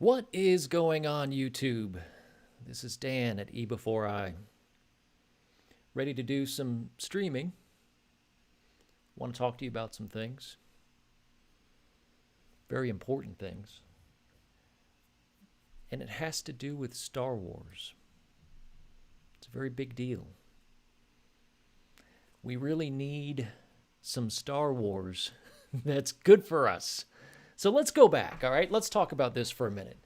What is going on, YouTube? This is Dan at eBEFOREi. Ready to do some streaming. Want to talk to you about some things. Very important things. And it has to do with Star Wars. It's a very big deal. We really need some Star Wars that's good for us. So let's go back, all right? Let's talk about this for a minute.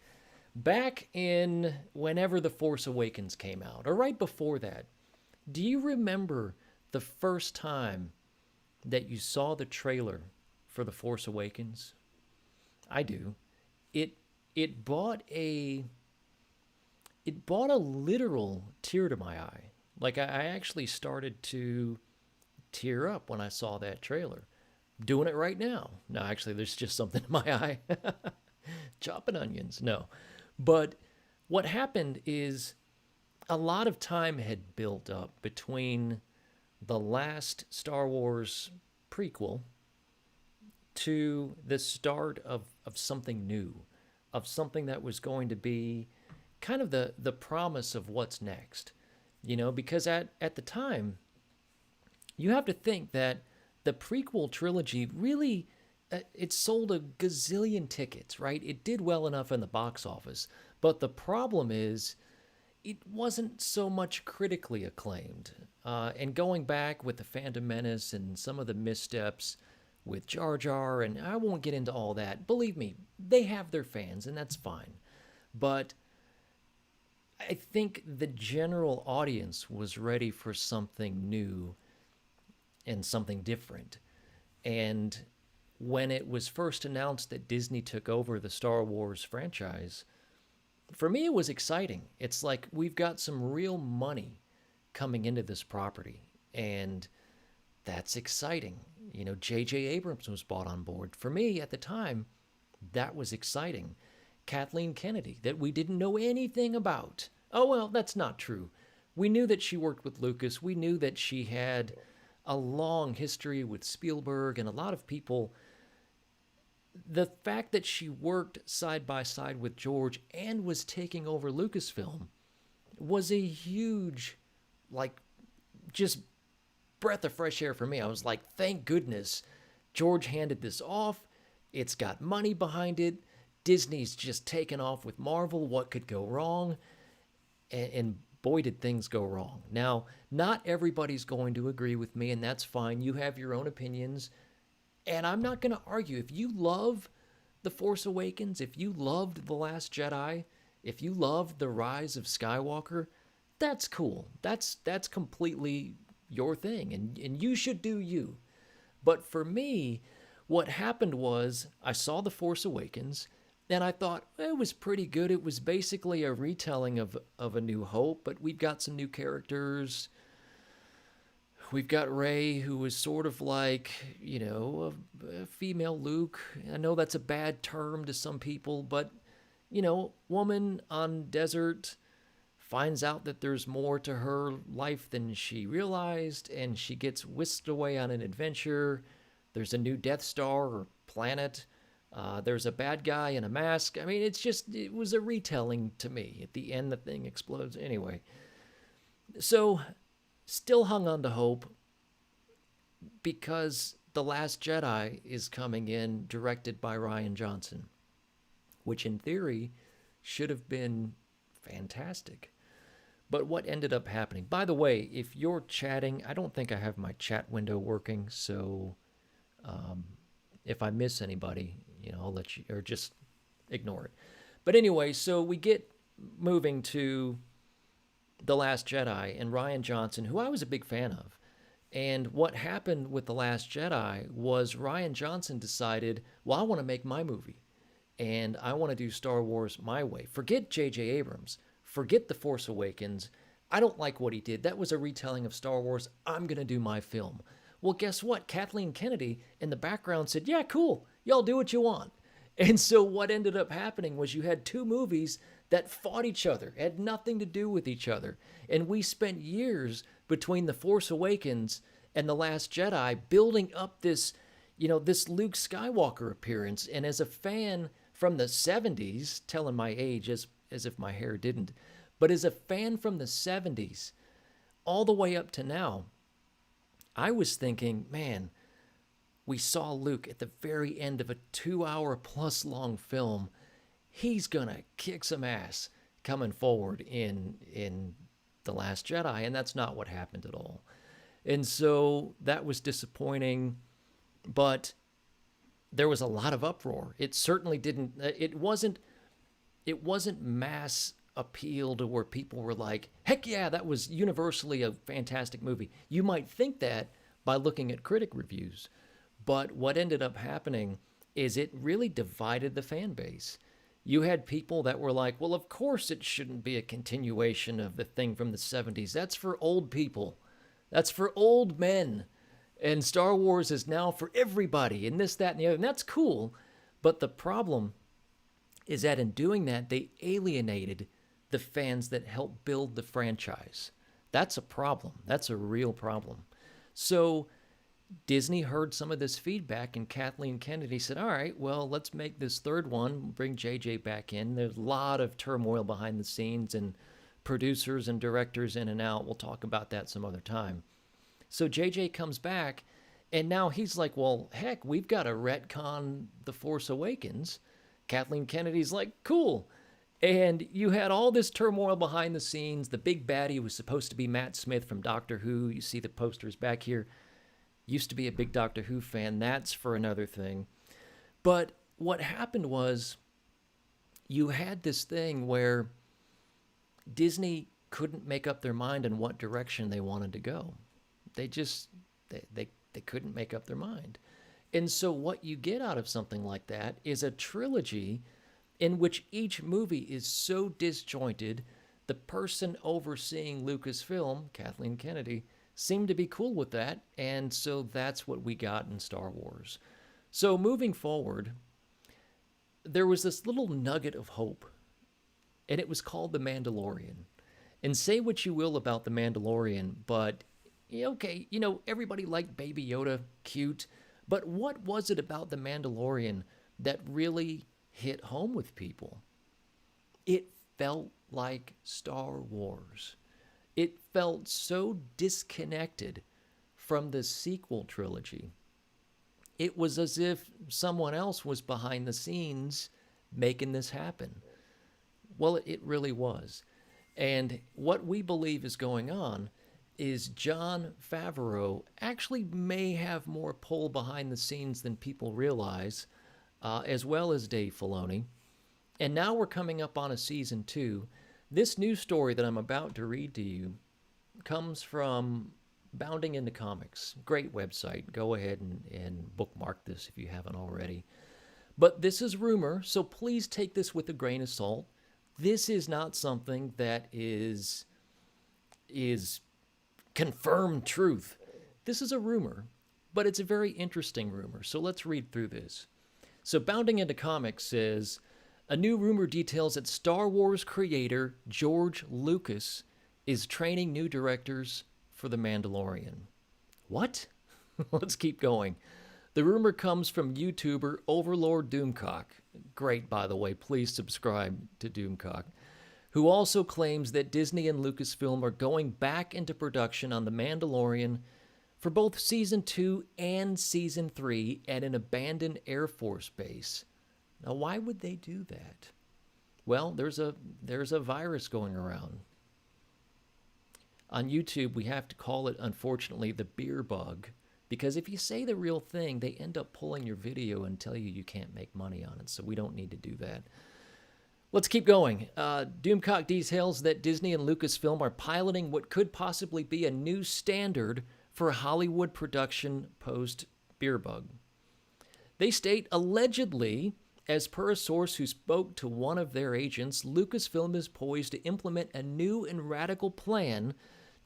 Back in whenever The Force Awakens came out, or right before that, do you remember the first time that you saw the trailer for The Force Awakens? I do. It brought a literal tear to my eye. Like I actually started to tear up when I saw that trailer. Doing it right now. No, actually, there's just something in my eye. Chopping onions. No. But what happened is a lot of time had built up between the last Star Wars prequel to the start of something new, of something that was going to be kind of the promise of what's next. You know, because at the time, you have to think that the prequel trilogy really, it sold a gazillion tickets, right? It did well enough in the box office. But the problem is, it wasn't so much critically acclaimed. And going back with the Phantom Menace and some of the missteps with Jar Jar, and I won't get into all that. Believe me, they have their fans, and that's fine. But I think the general audience was ready for something new and something different. And when it was first announced that Disney took over the Star Wars franchise, for me it was exciting. It's like we've got some real money coming into this property, and that's exciting. You know, J.J. Abrams was brought on board. For me at the time, that was exciting. Kathleen Kennedy, that we didn't know anything about. Oh, well, that's not true. We knew that she worked with Lucas. We knew that she had a long history with Spielberg and a lot of people. The fact that she worked side by side with George and was taking over Lucasfilm was a huge, just breath of fresh air for me. I was like, thank goodness George handed this off. It's got money behind it. Disney's just taken off with Marvel. What could go wrong? And boy, did things go wrong. Now, not everybody's going to agree with me, and that's fine. You have your own opinions, and I'm not going to argue. If you love The Force Awakens, if you loved The Last Jedi, if you loved The Rise of Skywalker, that's cool. That's completely your thing, and you should do you. But for me, what happened was I saw The Force Awakens, and I thought it was pretty good. It was basically a retelling of A New Hope, but we've got some new characters. We've got Rey, who was sort of like, you know, a female Luke. I know that's a bad term to some people, but, you know, woman on desert finds out that there's more to her life than she realized, and she gets whisked away on an adventure. There's a new Death Star or planet. There's a bad guy in a mask. I mean, it was a retelling to me. At the end, the thing explodes. Anyway, so still hung on to hope because The Last Jedi is coming in directed by Rian Johnson, which in theory should have been fantastic. But what ended up happening? By the way, if you're chatting, I don't think I have my chat window working, so if I miss anybody, you know, I'll let you, or just ignore it. But anyway, so we get moving to The Last Jedi and Rian Johnson, who I was a big fan of. And what happened with The Last Jedi was Rian Johnson decided, well, I want to make my movie. And I want to do Star Wars my way. Forget J.J. Abrams. Forget The Force Awakens. I don't like what he did. That was a retelling of Star Wars. I'm going to do my film. Well, guess what? Kathleen Kennedy in the background said, yeah, cool. Y'all do what you want. And so what ended up happening was you had two movies that fought each other, had nothing to do with each other. And we spent years between The Force Awakens and The Last Jedi building up this, you know, this Luke Skywalker appearance. And as a fan from the 70s, telling my age as if my hair didn't, but as a fan from the 70s all the way up to now, I was thinking, man, we saw Luke at the very end of a 2 hour plus long film. He's gonna kick some ass coming forward in The Last Jedi, and that's not what happened at all. And so that was disappointing, but there was a lot of uproar. It certainly didn't, it wasn't mass appeal to where people were like, heck yeah, that was universally a fantastic movie. You might think that by looking at critic reviews, but what ended up happening is it really divided the fan base. You had people that were like, well, of course it shouldn't be a continuation of the thing from the 70s. That's for old people. That's for old men. And Star Wars is now for everybody, and this, that, and the other. And that's cool. But the problem is that in doing that, they alienated the fans that helped build the franchise. That's a problem. That's a real problem. So Disney heard some of this feedback, and Kathleen Kennedy said, all right, well, let's make this third one, bring JJ back in. There's a lot of turmoil behind the scenes and producers and directors in and out. We'll talk about that some other time. So JJ comes back, and now he's like, well, heck, we've got to retcon The Force Awakens. Kathleen Kennedy's like, cool. And you had all this turmoil behind the scenes. The big baddie was supposed to be Matt Smith from Doctor Who. You see the posters back here. Used to be a big Doctor Who fan. That's for another thing. But what happened was you had this thing where Disney couldn't make up their mind on what direction they wanted to go. They couldn't make up their mind. And so what you get out of something like that is a trilogy in which each movie is so disjointed. The person overseeing Lucasfilm, Kathleen Kennedy, seemed to be cool with that, and so that's what we got in Star Wars. So moving forward, there was this little nugget of hope, and it was called The Mandalorian. And say what you will about The Mandalorian, but okay, everybody liked Baby Yoda, cute, but what was it about The Mandalorian that really hit home with people? It felt like Star Wars. It felt so disconnected from the sequel trilogy. It was as if someone else was behind the scenes making this happen. Well, it really was. And what we believe is going on is Jon Favreau actually may have more pull behind the scenes than people realize, as well as Dave Filoni. And now we're coming up on a season 2. This news story that I'm about to read to you comes from Bounding Into Comics. Great website. Go ahead and bookmark this if you haven't already. But this is rumor, so please take this with a grain of salt. This is not something that is confirmed truth. This is a rumor, but it's a very interesting rumor. So let's read through this. So Bounding Into Comics says, a new rumor details that Star Wars creator George Lucas is training new directors for The Mandalorian. What? Let's keep going. The rumor comes from YouTuber Overlord Doomcock. Great, by the way. Please subscribe to Doomcock. Who also claims that Disney and Lucasfilm are going back into production on The Mandalorian for both Season 2 and Season 3 at an abandoned Air Force base. Now, why would they do that? Well, there's a virus going around. On YouTube, we have to call it, unfortunately, the beer bug. Because if you say the real thing, they end up pulling your video and tell you can't make money on it. So we don't need to do that. Let's keep going. Doomcock details that Disney and Lucasfilm are piloting what could possibly be a new standard for Hollywood production post-Beerbug. They state, allegedly, as per a source who spoke to one of their agents, Lucasfilm is poised to implement a new and radical plan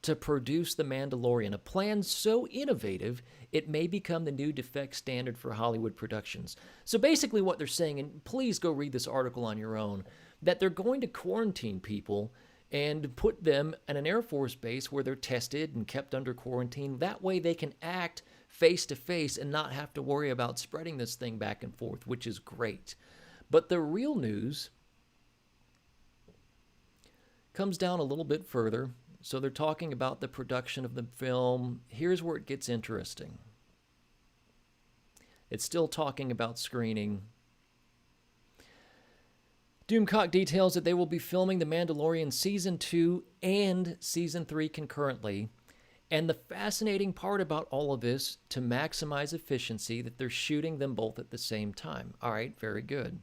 to produce The Mandalorian, a plan so innovative it may become the new de facto standard for Hollywood productions. So basically what they're saying, and please go read this article on your own, that they're going to quarantine people and put them in an Air Force base where they're tested and kept under quarantine. That way they can act face-to-face and not have to worry about spreading this thing back and forth, which is great. But the real news comes down a little bit further. So they're talking about the production of the film. Here's where it gets interesting. It's still talking about screening. Doomcock details that they will be filming The Mandalorian Season 2 and Season 3 concurrently. And the fascinating part about all of this, to maximize efficiency, that they're shooting them both at the same time. All right, very good.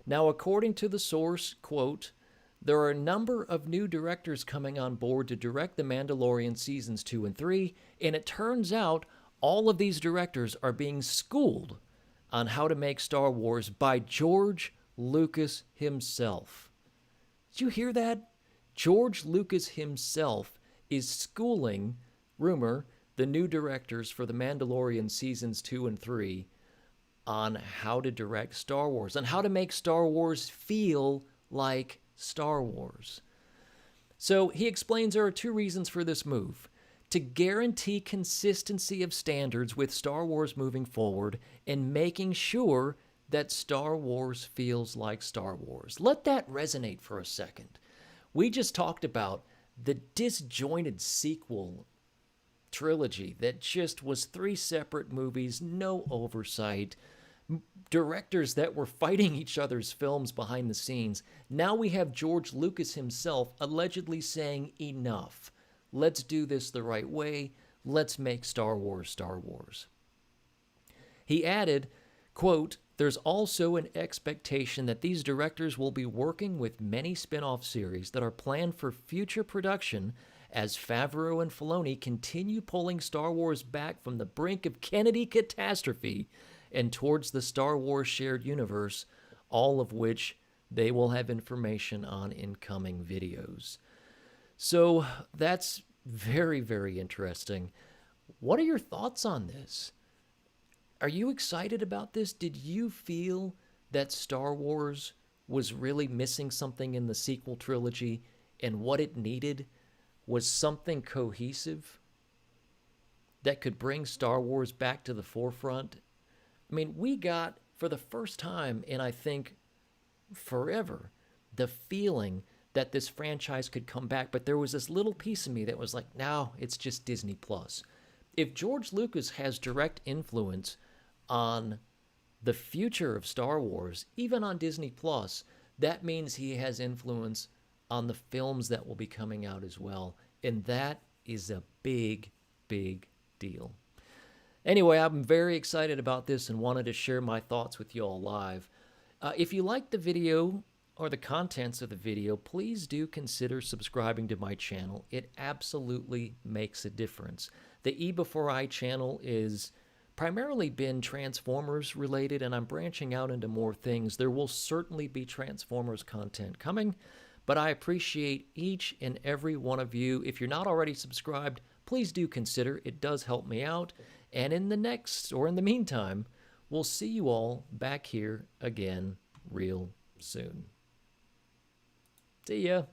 Now, according to the source, quote, there are a number of new directors coming on board to direct The Mandalorian Seasons 2 and 3, and it turns out all of these directors are being schooled on how to make Star Wars by George Lucas himself. Did you hear that? George Lucas himself is schooling, rumor, the new directors for The Mandalorian Seasons 2 and 3 on how to direct Star Wars, on how to make Star Wars feel like Star Wars. So he explains there are two reasons for this move: to guarantee consistency of standards with Star Wars moving forward and making sure that Star Wars feels like Star Wars. Let that resonate for a second. We just talked about the disjointed sequel trilogy that just was 3 separate movies, no oversight, directors that were fighting each other's films behind the scenes. Now we have George Lucas himself allegedly saying, enough. Let's do this the right way. Let's make Star Wars Star Wars. He added, quote, there's also an expectation that these directors will be working with many spin-off series that are planned for future production as Favreau and Filoni continue pulling Star Wars back from the brink of Kennedy catastrophe and towards the Star Wars shared universe, all of which they will have information on in coming videos. So that's very, very interesting. What are your thoughts on this? Are you excited about this? Did you feel that Star Wars was really missing something in the sequel trilogy, and what it needed was something cohesive that could bring Star Wars back to the forefront? I mean, we got, for the first time in, I think, forever, the feeling that this franchise could come back, but there was this little piece of me that was like, no, it's just Disney Plus. If George Lucas has direct influence on the future of Star Wars, even on Disney Plus, that means he has influence on the films that will be coming out as well. And that is a big, big deal. Anyway, I'm very excited about this and wanted to share my thoughts with you all live. If you like the video or the contents of the video, please do consider subscribing to my channel. It absolutely makes a difference. The eBEFOREi channel is primarily been Transformers related, and I'm branching out into more things. There will certainly be Transformers content coming, but I appreciate each and every one of you. If you're not already subscribed, please do consider. It does help me out. And in the meantime, we'll see you all back here again real soon. See ya.